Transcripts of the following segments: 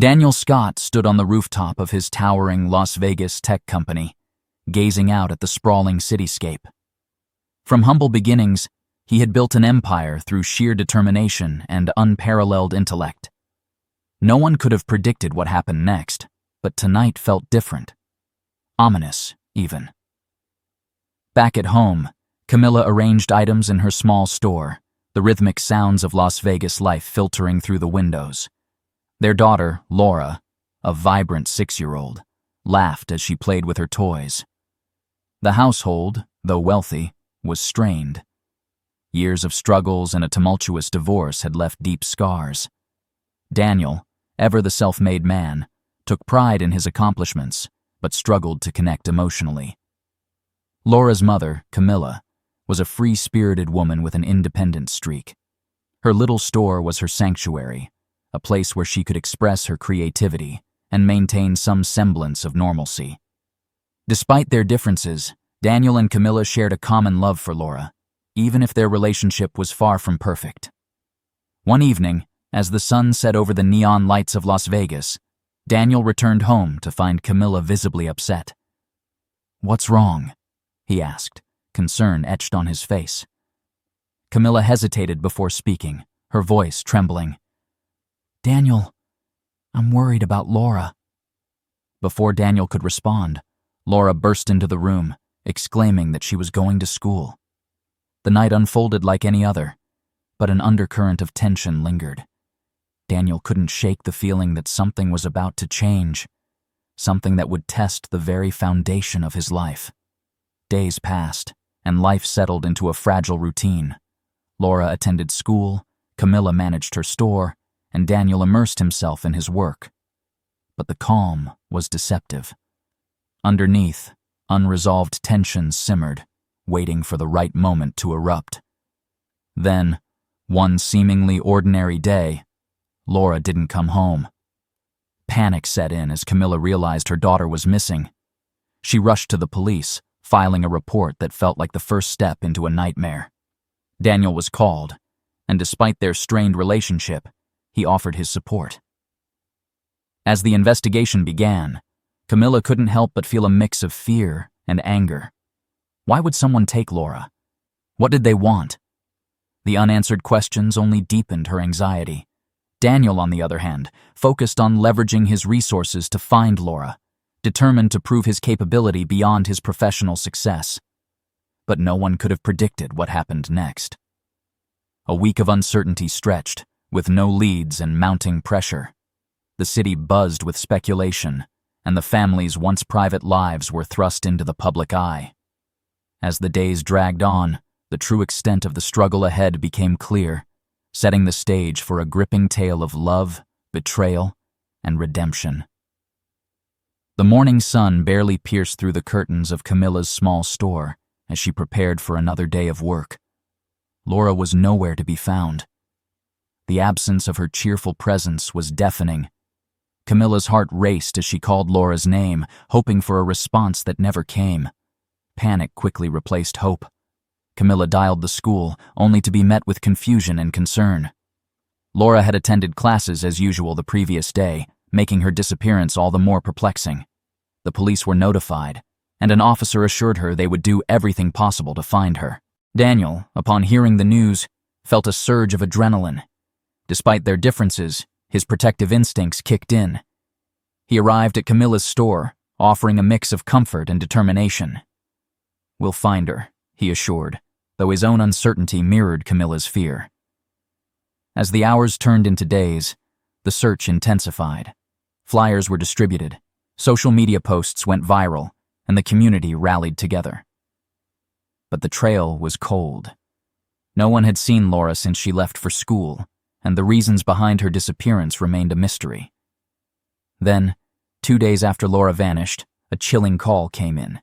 Daniel Scott stood on the rooftop of his towering Las Vegas tech company, gazing out at the sprawling cityscape. From humble beginnings, he had built an empire through sheer determination and unparalleled intellect. No one could have predicted what happened next, but tonight felt different. Ominous, even. Back at home, Camilla arranged items in her small store, the rhythmic sounds of Las Vegas life filtering through the windows. Their daughter, Laura, a vibrant 6-year-old, laughed as she played with her toys. The household, though wealthy, was strained. Years of struggles and a tumultuous divorce had left deep scars. Daniel, ever the self-made man, took pride in his accomplishments, but struggled to connect emotionally. Laura's mother, Camilla, was a free-spirited woman with an independent streak. Her little store was her sanctuary, a place where she could express her creativity and maintain some semblance of normalcy. Despite their differences, Daniel and Camilla shared a common love for Laura, even if their relationship was far from perfect. One evening, as the sun set over the neon lights of Las Vegas, Daniel returned home to find Camilla visibly upset. "What's wrong?" he asked, concern etched on his face. Camilla hesitated before speaking, her voice trembling. "Daniel, I'm worried about Laura." Before Daniel could respond, Laura burst into the room, exclaiming that she was going to school. The night unfolded like any other, but an undercurrent of tension lingered. Daniel couldn't shake the feeling that something was about to change, something that would test the very foundation of his life. Days passed, and life settled into a fragile routine. Laura attended school, Camilla managed her store, and Daniel immersed himself in his work. But the calm was deceptive. Underneath, unresolved tensions simmered, waiting for the right moment to erupt. Then, one seemingly ordinary day, Laura didn't come home. Panic set in as Camilla realized her daughter was missing. She rushed to the police, filing a report that felt like the first step into a nightmare. Daniel was called, and despite their strained relationship, he offered his support. As the investigation began, Camilla couldn't help but feel a mix of fear and anger. Why would someone take Laura? What did they want? The unanswered questions only deepened her anxiety. Daniel, on the other hand, focused on leveraging his resources to find Laura, determined to prove his capability beyond his professional success. But no one could have predicted what happened next. A week of uncertainty stretched, with no leads and mounting pressure. The city buzzed with speculation, and the family's once private lives were thrust into the public eye. As the days dragged on, the true extent of the struggle ahead became clear, setting the stage for a gripping tale of love, betrayal, and redemption. The morning sun barely pierced through the curtains of Camilla's small store as she prepared for another day of work. Laura was nowhere to be found. The absence of her cheerful presence was deafening. Camilla's heart raced as she called Laura's name, hoping for a response that never came. Panic quickly replaced hope. Camilla dialed the school, only to be met with confusion and concern. Laura had attended classes as usual the previous day, making her disappearance all the more perplexing. The police were notified, and an officer assured her they would do everything possible to find her. Daniel, upon hearing the news, felt a surge of adrenaline. Despite their differences, his protective instincts kicked in. He arrived at Camilla's store, offering a mix of comfort and determination. "We'll find her," he assured, though his own uncertainty mirrored Camilla's fear. As the hours turned into days, the search intensified. Flyers were distributed, social media posts went viral, and the community rallied together. But the trail was cold. No one had seen Laura since she left for school, and the reasons behind her disappearance remained a mystery. Then, 2 days after Laura vanished, a chilling call came in.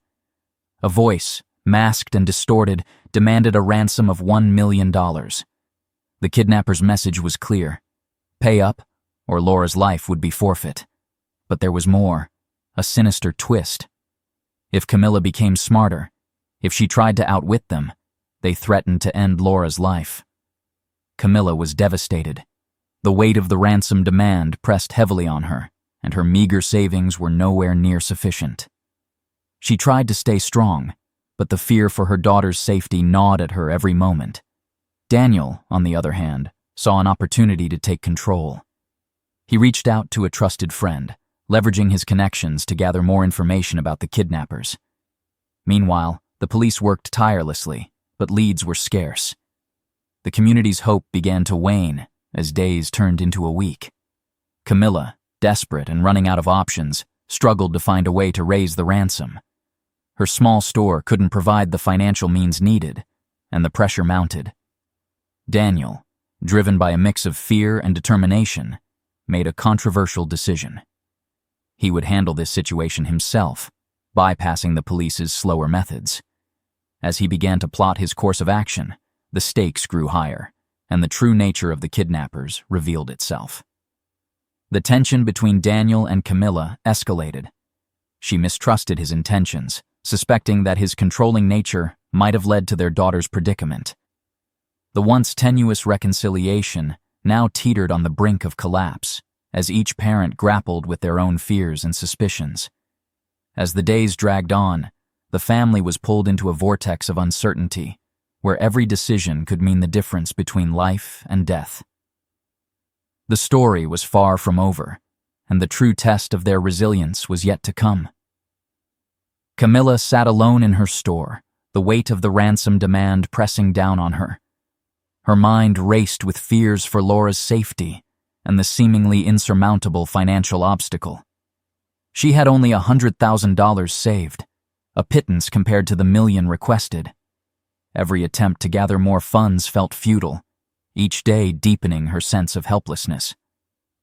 A voice, masked and distorted, demanded a ransom of $1 million. The kidnapper's message was clear: pay up, or Laura's life would be forfeit. But there was more, a sinister twist. If Camilla became smarter, if she tried to outwit them, they threatened to end Laura's life. Camilla was devastated. The weight of the ransom demand pressed heavily on her, and her meager savings were nowhere near sufficient. She tried to stay strong, but the fear for her daughter's safety gnawed at her every moment. Daniel, on the other hand, saw an opportunity to take control. He reached out to a trusted friend, leveraging his connections to gather more information about the kidnappers. Meanwhile, the police worked tirelessly, but leads were scarce. The community's hope began to wane as days turned into a week. Camilla, desperate and running out of options, struggled to find a way to raise the ransom. Her small store couldn't provide the financial means needed, and the pressure mounted. Daniel, driven by a mix of fear and determination, made a controversial decision. He would handle this situation himself, bypassing the police's slower methods. As he began to plot his course of action, the stakes grew higher, and the true nature of the kidnappers revealed itself. The tension between Daniel and Camilla escalated. She mistrusted his intentions, suspecting that his controlling nature might have led to their daughter's predicament. The once tenuous reconciliation now teetered on the brink of collapse, as each parent grappled with their own fears and suspicions. As the days dragged on, the family was pulled into a vortex of uncertainty, where every decision could mean the difference between life and death. The story was far from over, and the true test of their resilience was yet to come. Camilla sat alone in her store, the weight of the ransom demand pressing down on her. Her mind raced with fears for Laura's safety and the seemingly insurmountable financial obstacle. She had only $100,000 saved, a pittance compared to the $1 million requested. Every attempt to gather more funds felt futile, each day deepening her sense of helplessness.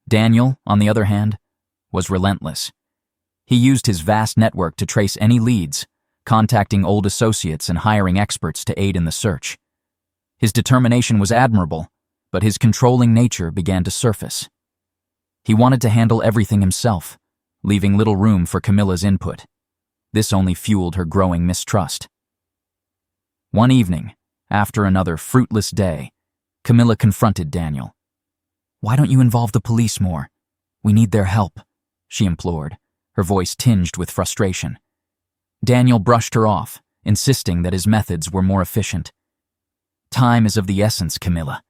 Daniel, on the other hand, was relentless. He used his vast network to trace any leads, contacting old associates and hiring experts to aid in the search. His determination was admirable, but his controlling nature began to surface. He wanted to handle everything himself, leaving little room for Camilla's input. This only fueled her growing mistrust. One evening, after another fruitless day, Camilla confronted Daniel. "Why don't you involve the police more? We need their help," she implored, her voice tinged with frustration. Daniel brushed her off, insisting that his methods were more efficient. "Time is of the essence, Camilla."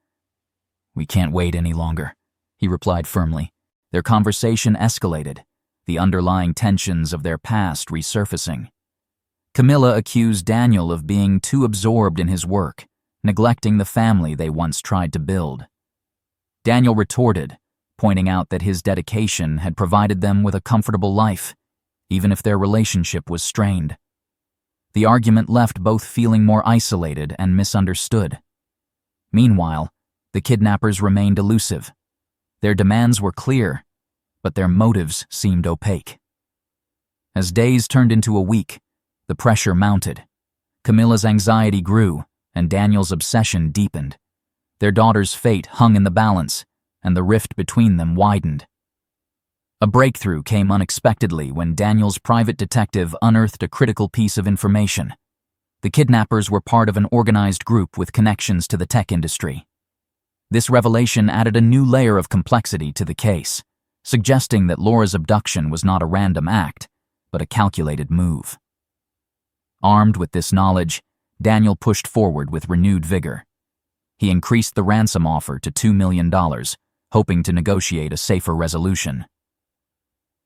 "We can't wait any longer," he replied firmly. Their conversation escalated, the underlying tensions of their past resurfacing. Camilla accused Daniel of being too absorbed in his work, neglecting the family they once tried to build. Daniel retorted, pointing out that his dedication had provided them with a comfortable life, even if their relationship was strained. The argument left both feeling more isolated and misunderstood. Meanwhile, the kidnappers remained elusive. Their demands were clear, but their motives seemed opaque. As days turned into a week, the pressure mounted. Camilla's anxiety grew, and Daniel's obsession deepened. Their daughter's fate hung in the balance, and the rift between them widened. A breakthrough came unexpectedly when Daniel's private detective unearthed a critical piece of information. The kidnappers were part of an organized group with connections to the tech industry. This revelation added a new layer of complexity to the case, suggesting that Laura's abduction was not a random act, but a calculated move. Armed with this knowledge, Daniel pushed forward with renewed vigor. He increased the ransom offer to $2 million, hoping to negotiate a safer resolution.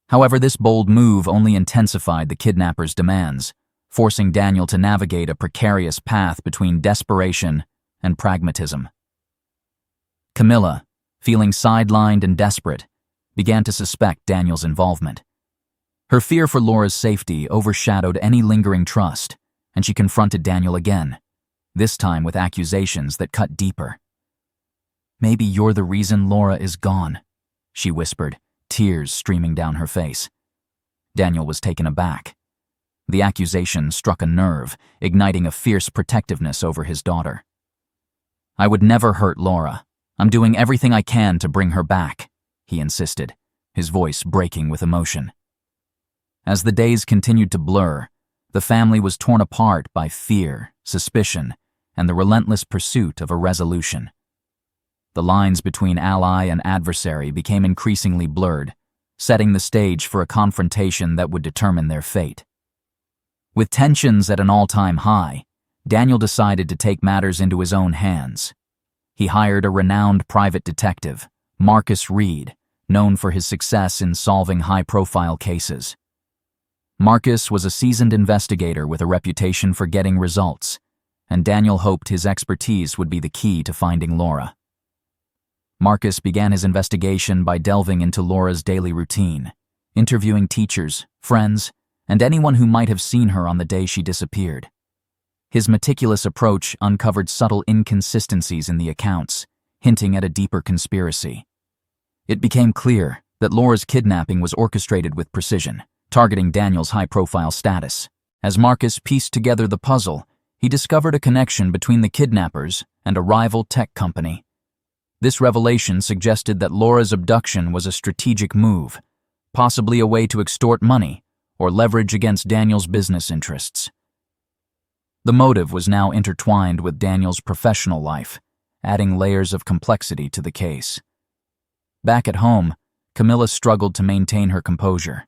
However, this bold move only intensified the kidnappers' demands, forcing Daniel to navigate a precarious path between desperation and pragmatism. Camilla, feeling sidelined and desperate, began to suspect Daniel's involvement. Her fear for Laura's safety overshadowed any lingering trust, and she confronted Daniel again, this time with accusations that cut deeper. "Maybe you're the reason Laura is gone," she whispered, tears streaming down her face. Daniel was taken aback. The accusation struck a nerve, igniting a fierce protectiveness over his daughter. "I would never hurt Laura. I'm doing everything I can to bring her back," he insisted, his voice breaking with emotion. As the days continued to blur, the family was torn apart by fear, suspicion, and the relentless pursuit of a resolution. The lines between ally and adversary became increasingly blurred, setting the stage for a confrontation that would determine their fate. With tensions at an all-time high, Daniel decided to take matters into his own hands. He hired a renowned private detective, Marcus Reed, known for his success in solving high-profile cases. Marcus was a seasoned investigator with a reputation for getting results, and Daniel hoped his expertise would be the key to finding Laura. Marcus began his investigation by delving into Laura's daily routine, interviewing teachers, friends, and anyone who might have seen her on the day she disappeared. His meticulous approach uncovered subtle inconsistencies in the accounts, hinting at a deeper conspiracy. It became clear that Laura's kidnapping was orchestrated with precision, targeting Daniel's high-profile status. As Marcus pieced together the puzzle, he discovered a connection between the kidnappers and a rival tech company. This revelation suggested that Laura's abduction was a strategic move, possibly a way to extort money or leverage against Daniel's business interests. The motive was now intertwined with Daniel's professional life, adding layers of complexity to the case. Back at home, Camilla struggled to maintain her composure.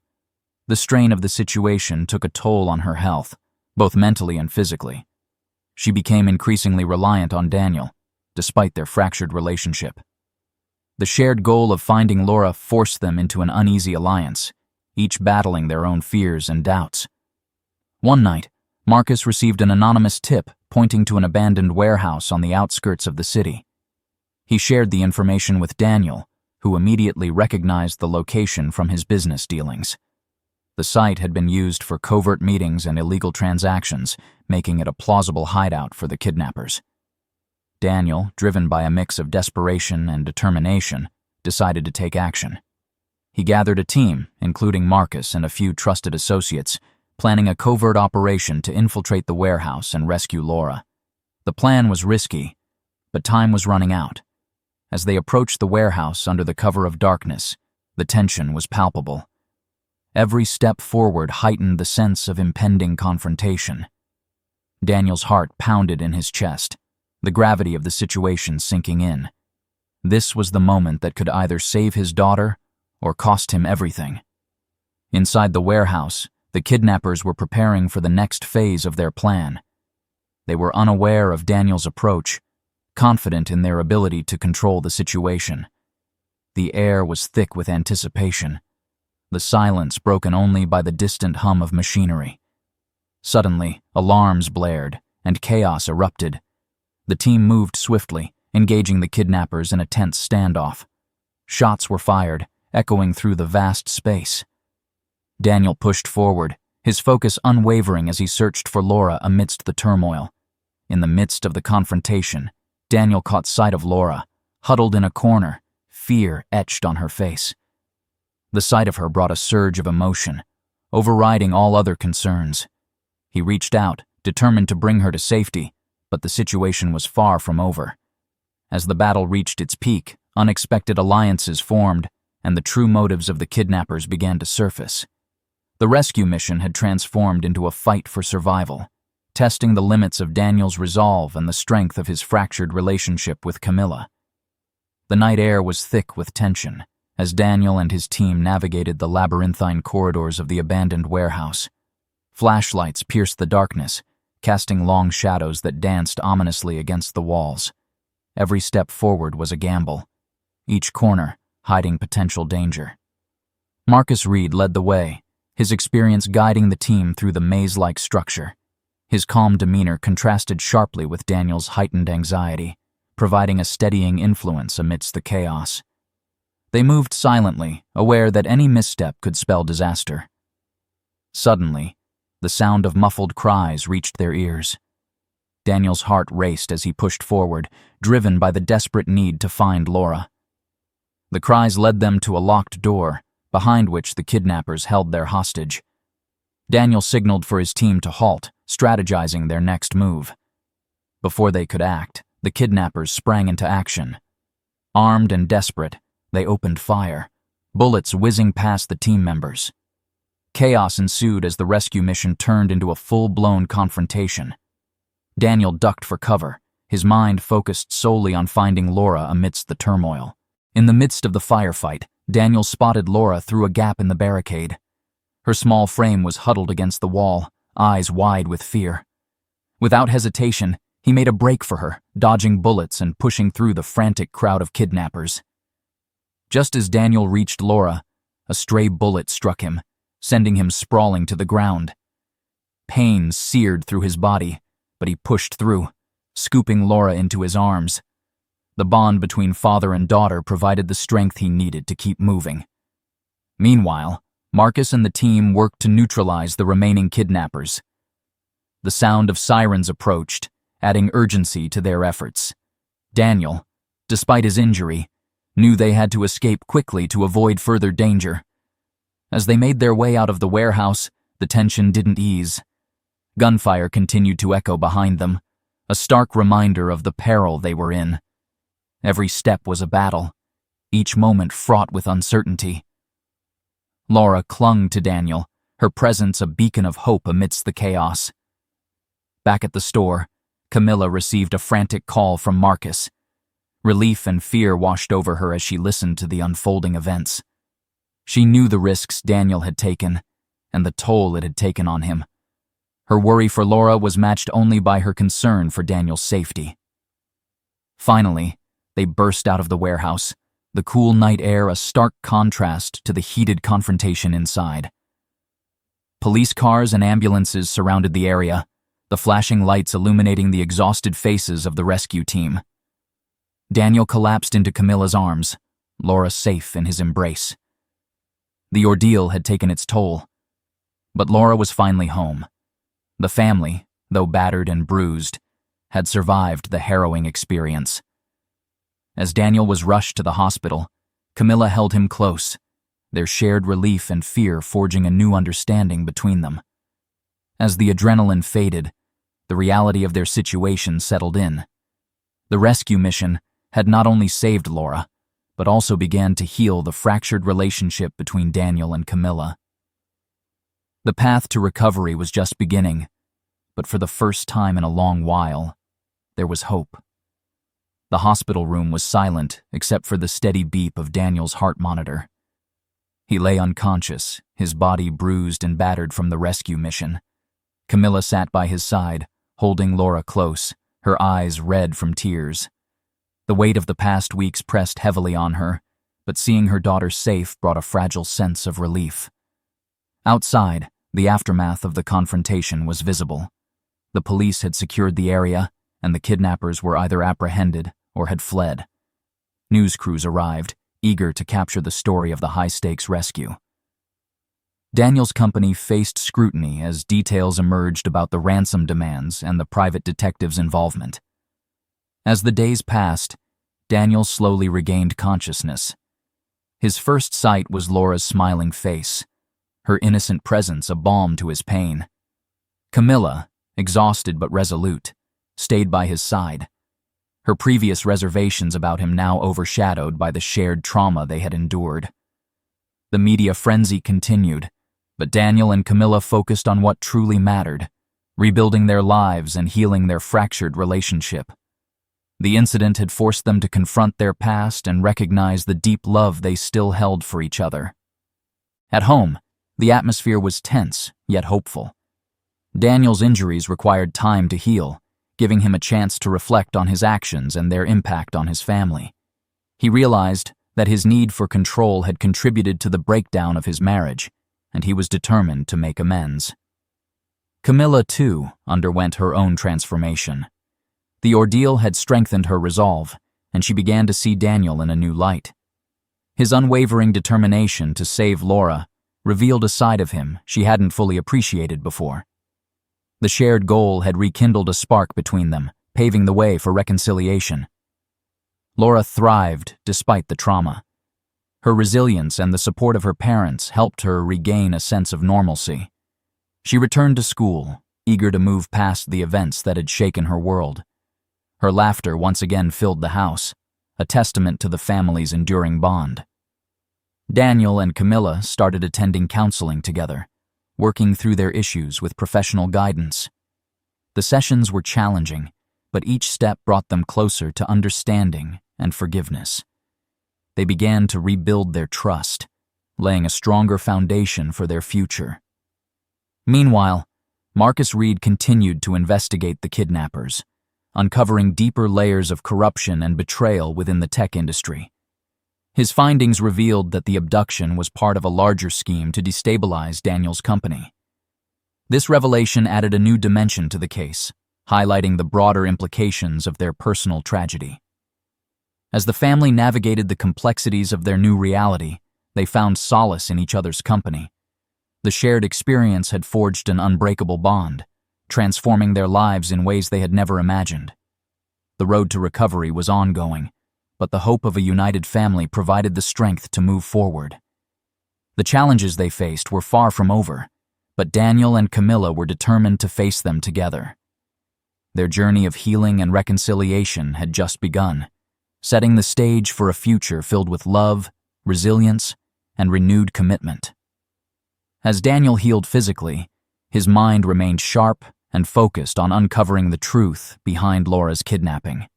The strain of the situation took a toll on her health, both mentally and physically. She became increasingly reliant on Daniel, despite their fractured relationship. The shared goal of finding Laura forced them into an uneasy alliance, each battling their own fears and doubts. One night, Marcus received an anonymous tip pointing to an abandoned warehouse on the outskirts of the city. He shared the information with Daniel, who immediately recognized the location from his business dealings. The site had been used for covert meetings and illegal transactions, making it a plausible hideout for the kidnappers. Daniel, driven by a mix of desperation and determination, decided to take action. He gathered a team, including Marcus and a few trusted associates, planning a covert operation to infiltrate the warehouse and rescue Laura. The plan was risky, but time was running out. As they approached the warehouse under the cover of darkness, the tension was palpable. Every step forward heightened the sense of impending confrontation. Daniel's heart pounded in his chest, the gravity of the situation sinking in. This was the moment that could either save his daughter or cost him everything. Inside the warehouse, the kidnappers were preparing for the next phase of their plan. They were unaware of Daniel's approach, confident in their ability to control the situation. The air was thick with anticipation, the silence broken only by the distant hum of machinery. Suddenly, alarms blared, and chaos erupted. The team moved swiftly, engaging the kidnappers in a tense standoff. Shots were fired, echoing through the vast space. Daniel pushed forward, his focus unwavering as he searched for Laura amidst the turmoil. In the midst of the confrontation, Daniel caught sight of Laura, huddled in a corner, fear etched on her face. The sight of her brought a surge of emotion, overriding all other concerns. He reached out, determined to bring her to safety, but the situation was far from over. As the battle reached its peak, unexpected alliances formed, and the true motives of the kidnappers began to surface. The rescue mission had transformed into a fight for survival, testing the limits of Daniel's resolve and the strength of his fractured relationship with Camilla. The night air was thick with tension, as Daniel and his team navigated the labyrinthine corridors of the abandoned warehouse. Flashlights pierced the darkness, casting long shadows that danced ominously against the walls. Every step forward was a gamble, each corner hiding potential danger. Marcus Reed led the way, his experience guiding the team through the maze-like structure. His calm demeanor contrasted sharply with Daniel's heightened anxiety, providing a steadying influence amidst the chaos. They moved silently, aware that any misstep could spell disaster. Suddenly, the sound of muffled cries reached their ears. Daniel's heart raced as he pushed forward, driven by the desperate need to find Laura. The cries led them to a locked door, behind which the kidnappers held their hostage. Daniel signaled for his team to halt, strategizing their next move. Before they could act, the kidnappers sprang into action. Armed and desperate, they opened fire, bullets whizzing past the team members. Chaos ensued as the rescue mission turned into a full-blown confrontation. Daniel ducked for cover, his mind focused solely on finding Laura amidst the turmoil. In the midst of the firefight, Daniel spotted Laura through a gap in the barricade. Her small frame was huddled against the wall, eyes wide with fear. Without hesitation, he made a break for her, dodging bullets and pushing through the frantic crowd of kidnappers. Just as Daniel reached Laura, a stray bullet struck him, sending him sprawling to the ground. Pain seared through his body, but he pushed through, scooping Laura into his arms. The bond between father and daughter provided the strength he needed to keep moving. Meanwhile, Marcus and the team worked to neutralize the remaining kidnappers. The sound of sirens approached, adding urgency to their efforts. Daniel, despite his injury, knew they had to escape quickly to avoid further danger. As they made their way out of the warehouse, the tension didn't ease. Gunfire continued to echo behind them, a stark reminder of the peril they were in. Every step was a battle, each moment fraught with uncertainty. Laura clung to Daniel, her presence a beacon of hope amidst the chaos. Back at the store, Camilla received a frantic call from Marcus. Relief and fear washed over her as she listened to the unfolding events. She knew the risks Daniel had taken, and the toll it had taken on him. Her worry for Laura was matched only by her concern for Daniel's safety. Finally, they burst out of the warehouse, the cool night air a stark contrast to the heated confrontation inside. Police cars and ambulances surrounded the area, the flashing lights illuminating the exhausted faces of the rescue team. Daniel collapsed into Camilla's arms, Laura safe in his embrace. The ordeal had taken its toll, but Laura was finally home. The family, though battered and bruised, had survived the harrowing experience. As Daniel was rushed to the hospital, Camilla held him close, their shared relief and fear forging a new understanding between them. As the adrenaline faded, the reality of their situation settled in. The rescue mission had not only saved Laura, but also began to heal the fractured relationship between Daniel and Camilla. The path to recovery was just beginning, but for the first time in a long while, there was hope. The hospital room was silent except for the steady beep of Daniel's heart monitor. He lay unconscious, his body bruised and battered from the rescue mission. Camilla sat by his side, holding Laura close, her eyes red from tears. The weight of the past weeks pressed heavily on her, but seeing her daughter safe brought a fragile sense of relief. Outside, the aftermath of the confrontation was visible. The police had secured the area, and the kidnappers were either apprehended or had fled. News crews arrived, eager to capture the story of the high-stakes rescue. Daniel's company faced scrutiny as details emerged about the ransom demands and the private detective's involvement. As the days passed, Daniel slowly regained consciousness. His first sight was Laura's smiling face, her innocent presence a balm to his pain. Camilla, exhausted but resolute, stayed by his side, her previous reservations about him now overshadowed by the shared trauma they had endured. The media frenzy continued, but Daniel and Camilla focused on what truly mattered, rebuilding their lives and healing their fractured relationship. The incident had forced them to confront their past and recognize the deep love they still held for each other. At home, the atmosphere was tense, yet hopeful. Daniel's injuries required time to heal, giving him a chance to reflect on his actions and their impact on his family. He realized that his need for control had contributed to the breakdown of his marriage, and he was determined to make amends. Camilla, too, underwent her own transformation. The ordeal had strengthened her resolve, and she began to see Daniel in a new light. His unwavering determination to save Laura revealed a side of him she hadn't fully appreciated before. The shared goal had rekindled a spark between them, paving the way for reconciliation. Laura thrived despite the trauma. Her resilience and the support of her parents helped her regain a sense of normalcy. She returned to school, eager to move past the events that had shaken her world. Her laughter once again filled the house, a testament to the family's enduring bond. Daniel and Camilla started attending counseling together, working through their issues with professional guidance. The sessions were challenging, but each step brought them closer to understanding and forgiveness. They began to rebuild their trust, laying a stronger foundation for their future. Meanwhile, Marcus Reed continued to investigate the kidnappers, uncovering deeper layers of corruption and betrayal within the tech industry. His findings revealed that the abduction was part of a larger scheme to destabilize Daniel's company. This revelation added a new dimension to the case, highlighting the broader implications of their personal tragedy. As the family navigated the complexities of their new reality, they found solace in each other's company. The shared experience had forged an unbreakable bond, transforming their lives in ways they had never imagined. The road to recovery was ongoing, but the hope of a united family provided the strength to move forward. The challenges they faced were far from over, but Daniel and Camilla were determined to face them together. Their journey of healing and reconciliation had just begun, setting the stage for a future filled with love, resilience, and renewed commitment. As Daniel healed physically, his mind remained sharp and focused on uncovering the truth behind Laura's kidnapping.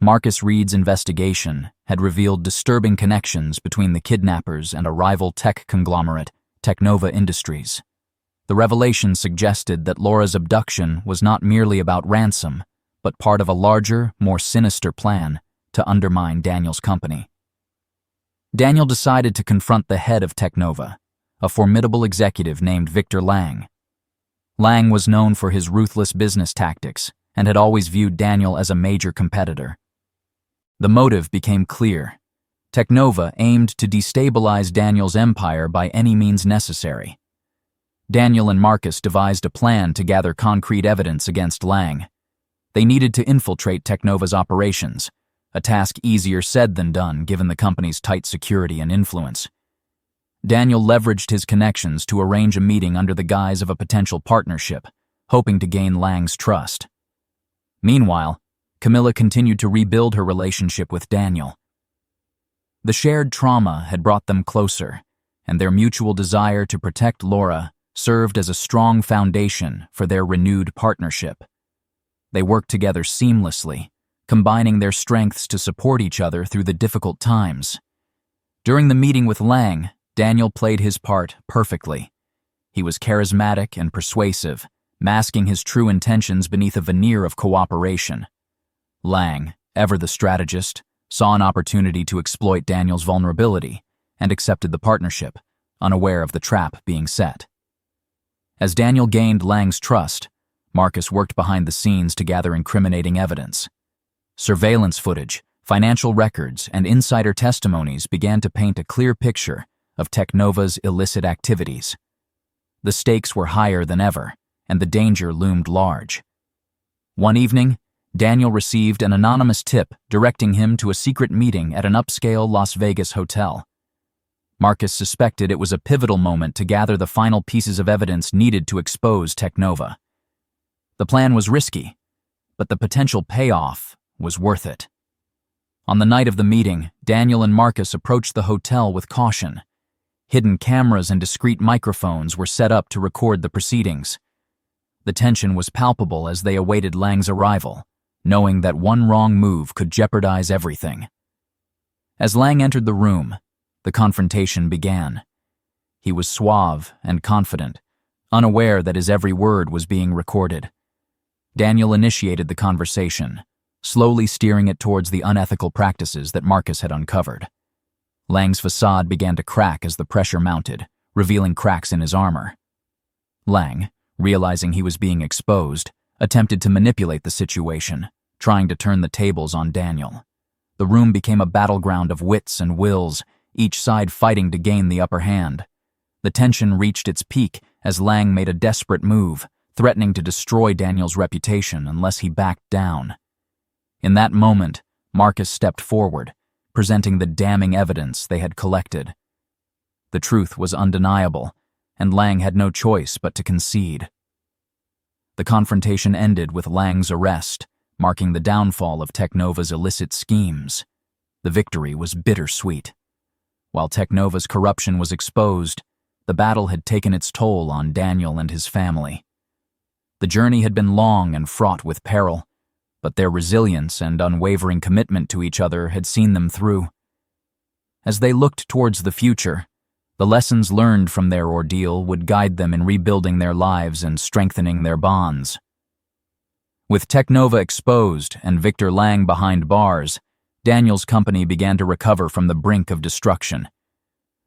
Marcus Reed's investigation had revealed disturbing connections between the kidnappers and a rival tech conglomerate, Technova Industries. The revelation suggested that Laura's abduction was not merely about ransom, but part of a larger, more sinister plan to undermine Daniel's company. Daniel decided to confront the head of Technova, a formidable executive named Victor Lang. Lang was known for his ruthless business tactics and had always viewed Daniel as a major competitor. The motive became clear. Technova aimed to destabilize Daniel's empire by any means necessary. Daniel and Marcus devised a plan to gather concrete evidence against Lang. They needed to infiltrate Technova's operations, a task easier said than done given the company's tight security and influence. Daniel leveraged his connections to arrange a meeting under the guise of a potential partnership, hoping to gain Lang's trust. Meanwhile, Camilla continued to rebuild her relationship with Daniel. The shared trauma had brought them closer, and their mutual desire to protect Laura served as a strong foundation for their renewed partnership. They worked together seamlessly, combining their strengths to support each other through the difficult times. During the meeting with Lang, Daniel played his part perfectly. He was charismatic and persuasive, masking his true intentions beneath a veneer of cooperation. Lang, ever the strategist, saw an opportunity to exploit Daniel's vulnerability and accepted the partnership, unaware of the trap being set. As Daniel gained Lang's trust, Marcus worked behind the scenes to gather incriminating evidence. Surveillance footage, financial records, and insider testimonies began to paint a clear picture of Technova's illicit activities. The stakes were higher than ever, and the danger loomed large. One evening, Daniel received an anonymous tip directing him to a secret meeting at an upscale Las Vegas hotel. Marcus suspected it was a pivotal moment to gather the final pieces of evidence needed to expose Technova. The plan was risky, but the potential payoff was worth it. On the night of the meeting, Daniel and Marcus approached the hotel with caution. Hidden cameras and discreet microphones were set up to record the proceedings. The tension was palpable as they awaited Lang's arrival, knowing that one wrong move could jeopardize everything. As Lang entered the room, the confrontation began. He was suave and confident, unaware that his every word was being recorded. Daniel initiated the conversation, slowly steering it towards the unethical practices that Marcus had uncovered. Lang's facade began to crack as the pressure mounted, revealing cracks in his armor. Lang, realizing he was being exposed, attempted to manipulate the situation, trying to turn the tables on Daniel. The room became a battleground of wits and wills, each side fighting to gain the upper hand. The tension reached its peak as Lang made a desperate move, threatening to destroy Daniel's reputation unless he backed down. In that moment, Marcus stepped forward, presenting the damning evidence they had collected. The truth was undeniable, and Lang had no choice but to concede. The confrontation ended with Lang's arrest, marking the downfall of Technova's illicit schemes. The victory was bittersweet. While Technova's corruption was exposed, the battle had taken its toll on Daniel and his family. The journey had been long and fraught with peril, but their resilience and unwavering commitment to each other had seen them through. As they looked towards the future, the lessons learned from their ordeal would guide them in rebuilding their lives and strengthening their bonds. With Technova exposed and Victor Lang behind bars, Daniel's company began to recover from the brink of destruction.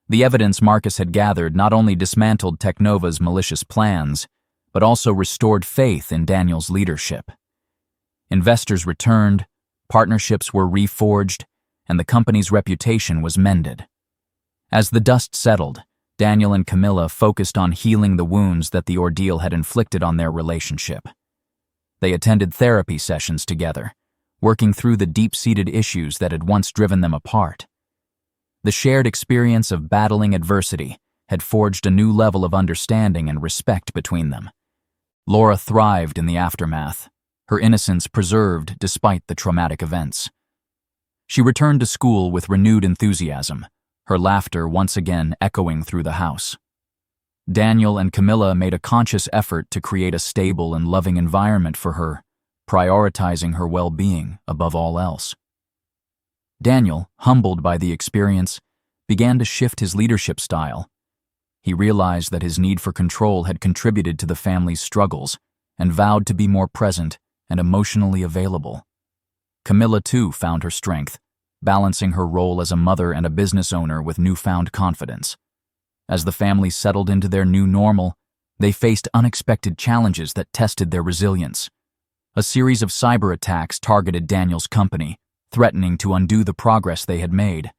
The evidence Marcus had gathered not only dismantled Technova's malicious plans, but also restored faith in Daniel's leadership. Investors returned, partnerships were reforged, and the company's reputation was mended. As the dust settled, Daniel and Camilla focused on healing the wounds that the ordeal had inflicted on their relationship. They attended therapy sessions together, working through the deep-seated issues that had once driven them apart. The shared experience of battling adversity had forged a new level of understanding and respect between them. Laura thrived in the aftermath, her innocence preserved despite the traumatic events. She returned to school with renewed enthusiasm, her laughter once again echoing through the house. Daniel and Camilla made a conscious effort to create a stable and loving environment for her, prioritizing her well-being above all else. Daniel, humbled by the experience, began to shift his leadership style. He realized that his need for control had contributed to the family's struggles and vowed to be more present and emotionally available. Camilla, too, found her strength, balancing her role as a mother and a business owner with newfound confidence. As the family settled into their new normal, they faced unexpected challenges that tested their resilience. A series of cyber attacks targeted Daniel's company, threatening to undo the progress they had made.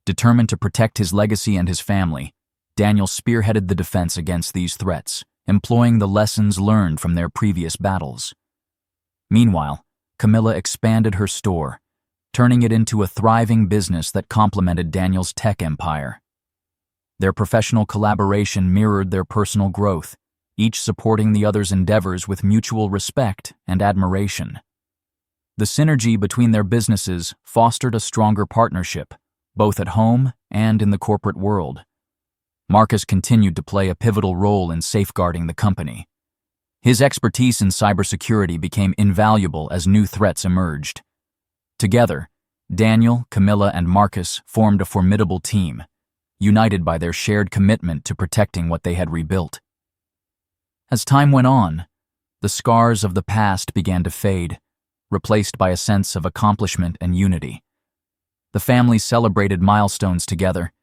Determined to protect his legacy and his family, Daniel spearheaded the defense against these threats, employing the lessons learned from their previous battles. Meanwhile, Camilla expanded her store, turning it into a thriving business that complemented Daniel's tech empire. Their professional collaboration mirrored their personal growth, each supporting the other's endeavors with mutual respect and admiration. The synergy between their businesses fostered a stronger partnership, both at home and in the corporate world. Marcus continued to play a pivotal role in safeguarding the company. His expertise in cybersecurity became invaluable as new threats emerged. Together, Daniel, Camilla, and Marcus formed a formidable team, united by their shared commitment to protecting what they had rebuilt. As time went on, the scars of the past began to fade, replaced by a sense of accomplishment and unity. The family celebrated milestones together,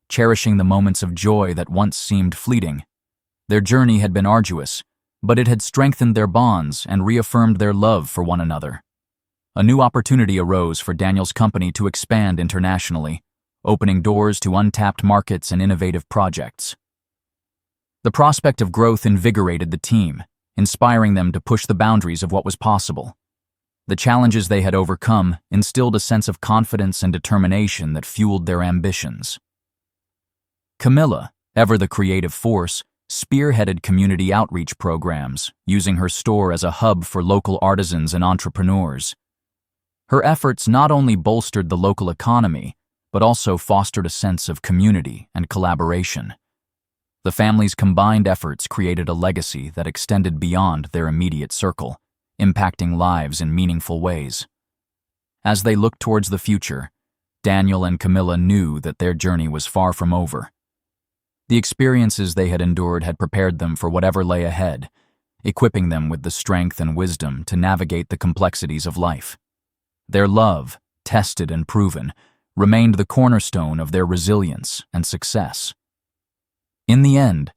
cherishing the moments of joy that once seemed fleeting. Their journey had been arduous, but it had strengthened their bonds and reaffirmed their love for one another. A new opportunity arose for Daniel's company to expand internationally, opening doors to untapped markets and innovative projects. The prospect of growth invigorated the team, inspiring them to push the boundaries of what was possible. The challenges they had overcome instilled a sense of confidence and determination that fueled their ambitions. Camilla, ever the creative force, spearheaded community outreach programs, using her store as a hub for local artisans and entrepreneurs. Her efforts not only bolstered the local economy, but also fostered a sense of community and collaboration. The family's combined efforts created a legacy that extended beyond their immediate circle, impacting lives in meaningful ways. As they looked towards the future, Daniel and Camilla knew that their journey was far from over. The experiences they had endured had prepared them for whatever lay ahead, equipping them with the strength and wisdom to navigate the complexities of life. Their love, tested and proven, remained the cornerstone of their resilience and success. In the end,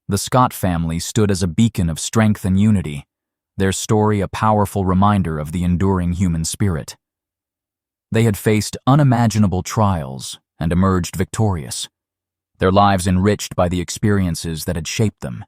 the Scott family stood as a beacon of strength and unity, their story a powerful reminder of the enduring human spirit. They had faced unimaginable trials and emerged victorious, their lives enriched by the experiences that had shaped them.